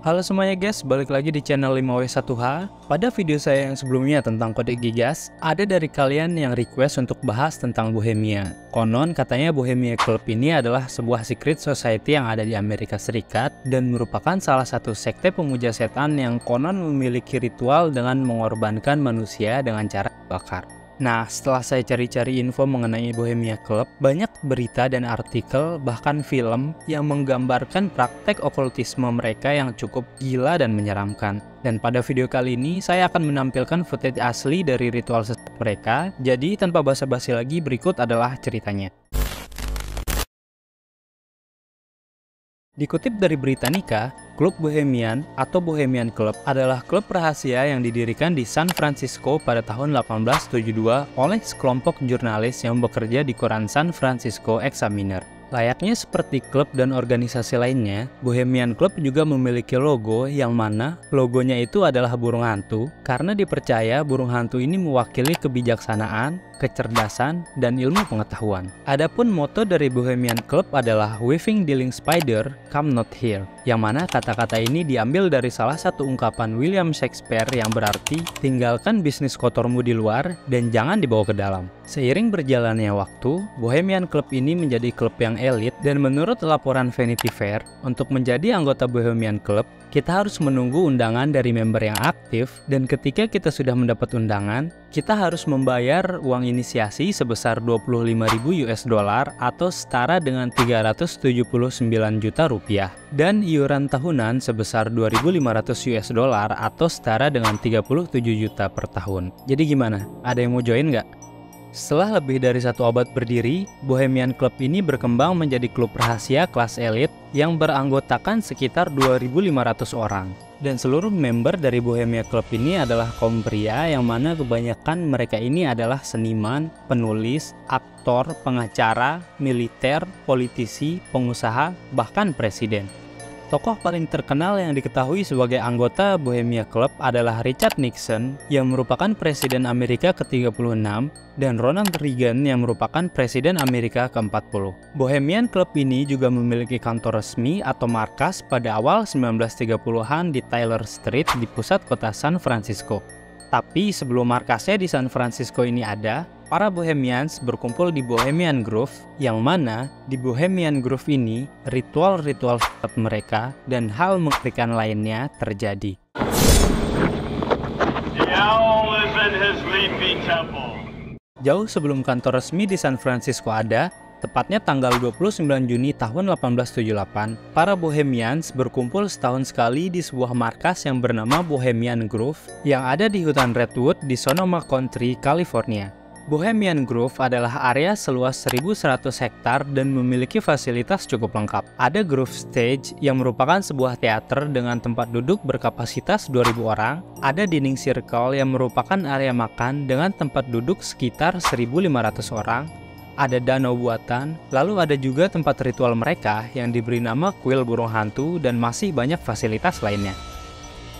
Halo semuanya guys, balik lagi di channel 5W1H. Pada video saya yang sebelumnya tentang kode Gigas, ada dari kalian yang request untuk bahas tentang Bohemia. Konon katanya Bohemia Club ini adalah sebuah secret society yang ada di Amerika Serikat dan merupakan salah satu sekte pemuja setan yang konon memiliki ritual dengan mengorbankan manusia dengan cara bakar. Nah, setelah saya cari-cari info mengenai Bohemia Club, banyak berita dan artikel, bahkan film yang menggambarkan praktek okultisme mereka yang cukup gila dan menyeramkan. Dan pada video kali ini, saya akan menampilkan footage asli dari ritual sesat mereka. Jadi, tanpa basa-basi lagi, berikut adalah ceritanya. Dikutip dari Britannica, Klub Bohemian atau Bohemian Club adalah klub rahasia yang didirikan di San Francisco pada tahun 1872 oleh sekelompok jurnalis yang bekerja di koran San Francisco Examiner. Layaknya seperti klub dan organisasi lainnya, Bohemian Club juga memiliki logo yang mana logonya itu adalah burung hantu karena dipercaya burung hantu ini mewakili kebijaksanaan, kecerdasan, dan ilmu pengetahuan. Adapun moto dari Bohemian Club adalah Weaving Dealing Spider, Come Not Here, yang mana kata-kata ini diambil dari salah satu ungkapan William Shakespeare yang berarti tinggalkan bisnis kotormu di luar dan jangan dibawa ke dalam. Seiring berjalannya waktu, Bohemian Club ini menjadi klub yang elit dan menurut laporan Vanity Fair, untuk menjadi anggota Bohemian Club, kita harus menunggu undangan dari member yang aktif dan ketika kita sudah mendapat undangan, kita harus membayar uang inisiasi sebesar 25.000 US dollar atau setara dengan 379 juta rupiah dan iuran tahunan sebesar 2.500 US dollar atau setara dengan 37 juta per tahun. Jadi gimana? Ada yang mau join nggak? Setelah lebih dari 1 abad berdiri, Bohemian Club ini berkembang menjadi klub rahasia kelas elit yang beranggotakan sekitar 2.500 orang. Dan seluruh member dari Bohemia Club ini adalah kaum pria yang mana kebanyakan mereka ini adalah seniman, penulis, aktor, pengacara, militer, politisi, pengusaha, bahkan presiden. Tokoh paling terkenal yang diketahui sebagai anggota Bohemia Club adalah Richard Nixon yang merupakan Presiden Amerika ke-36 dan Ronald Reagan yang merupakan Presiden Amerika ke-40. Bohemian Club ini juga memiliki kantor resmi atau markas pada awal 1930-an di Tyler Street di pusat kota San Francisco. Tapi sebelum markasnya di San Francisco ini ada, para Bohemians berkumpul di Bohemian Grove, yang mana di Bohemian Grove ini ritual-ritual sesat mereka dan hal mengerikan lainnya terjadi. Jauh sebelum kantor resmi di San Francisco ada, tepatnya tanggal 29 Juni tahun 1878, para Bohemians berkumpul setahun sekali di sebuah markas yang bernama Bohemian Grove yang ada di hutan Redwood di Sonoma County, California. Bohemian Grove adalah area seluas 1.100 hektar dan memiliki fasilitas cukup lengkap. Ada Grove Stage yang merupakan sebuah teater dengan tempat duduk berkapasitas 2.000 orang. Ada Dining Circle yang merupakan area makan dengan tempat duduk sekitar 1.500 orang. Ada danau buatan, lalu ada juga tempat ritual mereka yang diberi nama kuil burung hantu dan masih banyak fasilitas lainnya.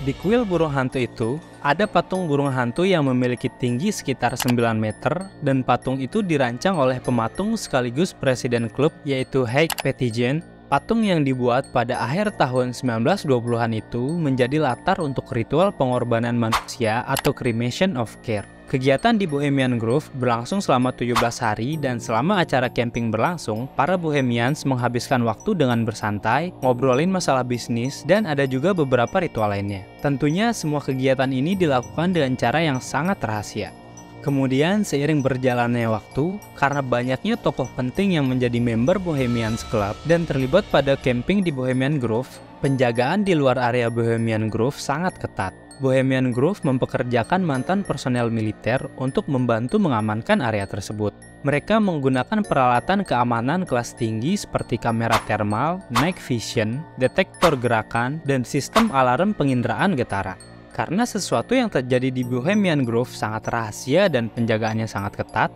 Di kuil burung hantu itu, ada patung burung hantu yang memiliki tinggi sekitar 9 meter dan patung itu dirancang oleh pematung sekaligus presiden klub yaitu Haig Pettigen. Patung yang dibuat pada akhir tahun 1920-an itu menjadi latar untuk ritual pengorbanan manusia atau cremation of care. Kegiatan di Bohemian Grove berlangsung selama 17 hari dan selama acara camping berlangsung, para Bohemians menghabiskan waktu dengan bersantai, ngobrolin masalah bisnis, dan ada juga beberapa ritual lainnya. Tentunya semua kegiatan ini dilakukan dengan cara yang sangat rahasia. Kemudian seiring berjalannya waktu, karena banyaknya tokoh penting yang menjadi member Bohemian Club dan terlibat pada camping di Bohemian Grove, penjagaan di luar area Bohemian Grove sangat ketat. Bohemian Grove mempekerjakan mantan personel militer untuk membantu mengamankan area tersebut. Mereka menggunakan peralatan keamanan kelas tinggi seperti kamera thermal, night vision, detektor gerakan, dan sistem alarm penginderaan getaran. Karena sesuatu yang terjadi di Bohemian Grove sangat rahasia dan penjagaannya sangat ketat,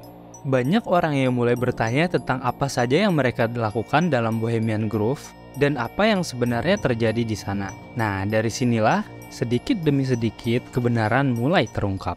banyak orang yang mulai bertanya tentang apa saja yang mereka lakukan dalam Bohemian Grove dan apa yang sebenarnya terjadi di sana. Nah, dari sinilah sedikit demi sedikit kebenaran mulai terungkap.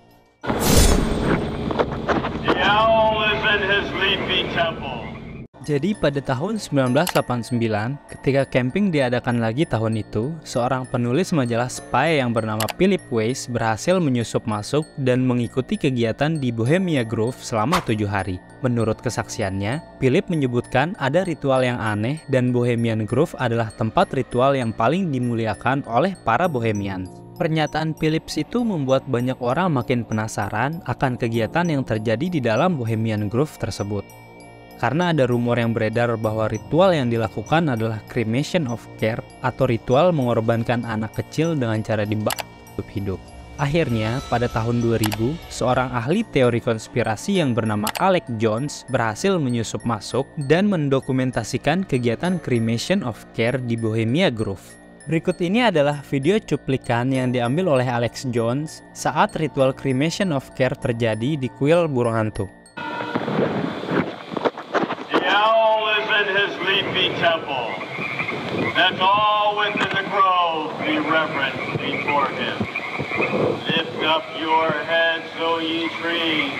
Jadi pada tahun 1989, ketika camping diadakan lagi tahun itu, seorang penulis majalah spy yang bernama Philip Weiss berhasil menyusup masuk dan mengikuti kegiatan di Bohemia Grove selama 7 hari. Menurut kesaksiannya, Philip menyebutkan ada ritual yang aneh dan Bohemian Grove adalah tempat ritual yang paling dimuliakan oleh para Bohemian. Pernyataan Phillips itu membuat banyak orang makin penasaran akan kegiatan yang terjadi di dalam Bohemian Grove tersebut. Karena ada rumor yang beredar bahwa ritual yang dilakukan adalah cremation of care atau ritual mengorbankan anak kecil dengan cara dibakar hidup. Akhirnya, pada tahun 2000, seorang ahli teori konspirasi yang bernama Alex Jones berhasil menyusup masuk dan mendokumentasikan kegiatan cremation of care di Bohemia Grove. Berikut ini adalah video cuplikan yang diambil oleh Alex Jones saat ritual cremation of care terjadi di kuil burung hantu. Temple, that all within the grove be reverent before him. Lift up your heads, O ye trees,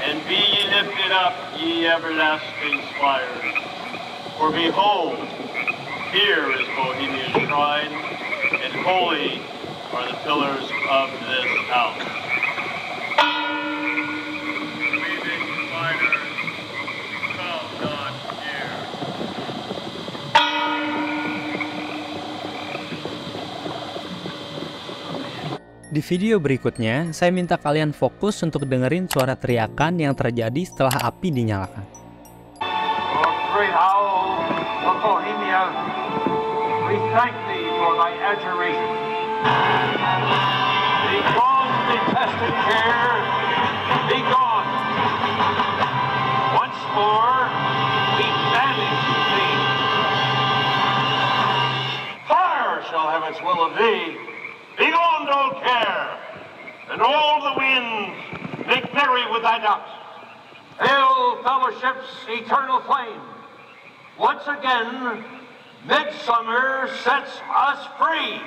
and be ye lifted up, ye everlasting spires. For behold, here is Bohemia's shrine, and holy are the pillars of this house. Breathing spiders, come not here. Di video berikutnya, saya minta kalian fokus untuk dengerin suara teriakan yang terjadi setelah api dinyalakan. O great owl of Bohemia, we thank thee for thy adjuration. Begone, detested care, begone. Once more, we banish thee. Fire shall have its will of thee. Begone, old care, and all the winds make merry with thy doubts. Hail, fellowship's eternal flame. Once again, midsummer sets us free.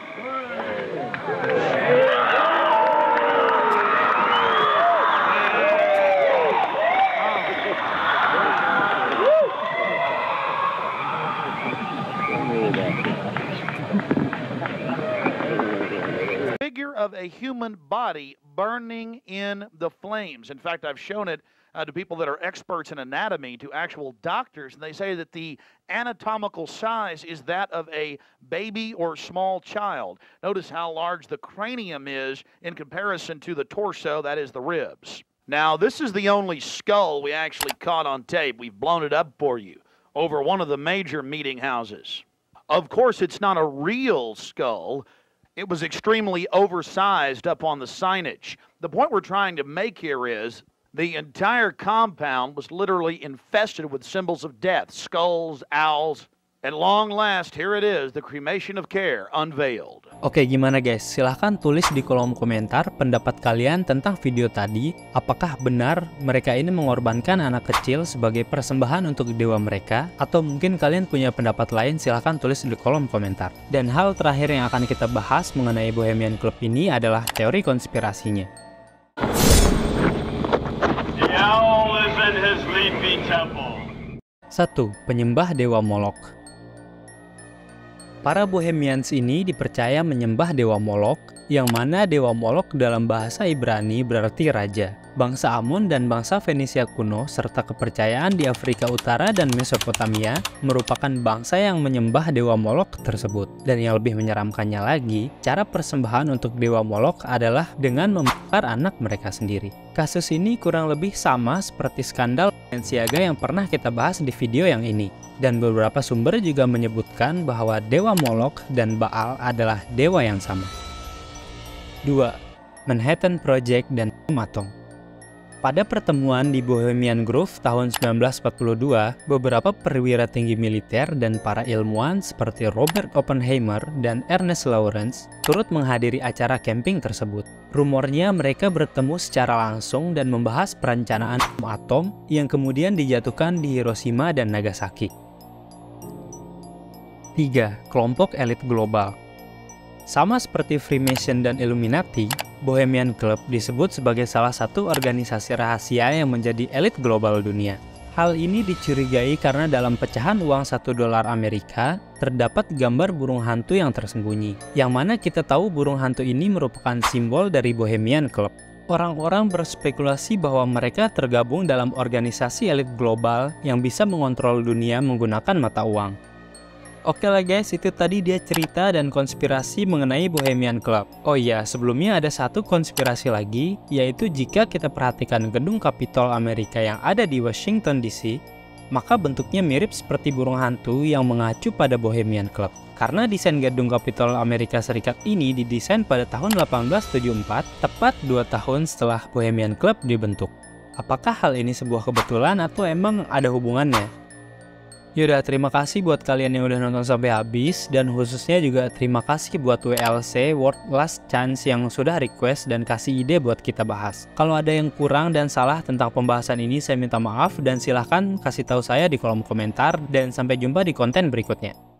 Of a human body burning in the flames. In fact, I've shown it to people that are experts in anatomy, to actual doctors, and they say that the anatomical size is that of a baby or small child. Notice how large the cranium is in comparison to the torso, that is the ribs. Now, this is the only skull we actually caught on tape. We've blown it up for you over one of the major meeting houses. Of course, it's not a real skull. It was extremely oversized up on the signage. The point we're trying to make here is the entire compound was literally infested with symbols of death, skulls, owls. At long last, here it is, the cremation of care unveiled. Oke, gimana guys? Silahkan tulis di kolom komentar pendapat kalian tentang video tadi. Apakah benar mereka ini mengorbankan anak kecil sebagai persembahan untuk dewa mereka? Atau mungkin kalian punya pendapat lain? Silahkan tulis di kolom komentar. Dan hal terakhir yang akan kita bahas mengenai Bohemian Club ini adalah teori konspirasinya. The owl is in his leafy temple. 1. Penyembah Dewa Molok. Para Bohemians ini dipercaya menyembah Dewa Molok, yang mana Dewa Molok dalam bahasa Ibrani berarti raja. Bangsa Amun dan bangsa Fenisia kuno serta kepercayaan di Afrika Utara dan Mesopotamia merupakan bangsa yang menyembah Dewa Molok tersebut. Dan yang lebih menyeramkannya lagi, cara persembahan untuk Dewa Molok adalah dengan membakar anak mereka sendiri. Kasus ini kurang lebih sama seperti skandal Balenciaga yang pernah kita bahas di video yang ini. Dan beberapa sumber juga menyebutkan bahwa Dewa Molok dan Baal adalah dewa yang sama. 2. Manhattan Project dan Matong. Pada pertemuan di Bohemian Grove tahun 1942, beberapa perwira tinggi militer dan para ilmuwan seperti Robert Oppenheimer dan Ernest Lawrence turut menghadiri acara camping tersebut. Rumornya mereka bertemu secara langsung dan membahas perencanaan bom atom yang kemudian dijatuhkan di Hiroshima dan Nagasaki. 3. Kelompok elit global. Sama seperti Freemason dan Illuminati, Bohemian Club disebut sebagai salah satu organisasi rahasia yang menjadi elit global dunia. Hal ini dicurigai karena dalam pecahan uang $1 Amerika terdapat gambar burung hantu yang tersembunyi, yang mana kita tahu burung hantu ini merupakan simbol dari Bohemian Club. Orang-orang berspekulasi bahwa mereka tergabung dalam organisasi elit global yang bisa mengontrol dunia menggunakan mata uang. Oke lah guys, itu tadi dia cerita dan konspirasi mengenai Bohemian Club. Oh iya, sebelumnya ada satu konspirasi lagi, yaitu jika kita perhatikan gedung Capitol Amerika yang ada di Washington DC, maka bentuknya mirip seperti burung hantu yang mengacu pada Bohemian Club. Karena desain gedung Capitol Amerika Serikat ini didesain pada tahun 1874, tepat 2 tahun setelah Bohemian Club dibentuk. Apakah hal ini sebuah kebetulan atau emang ada hubungannya? Yaudah, terima kasih buat kalian yang udah nonton sampai habis, dan khususnya juga terima kasih buat WLC World Last Chance yang sudah request dan kasih ide buat kita bahas. Kalau ada yang kurang dan salah tentang pembahasan ini, saya minta maaf dan silahkan kasih tahu saya di kolom komentar, dan sampai jumpa di konten berikutnya.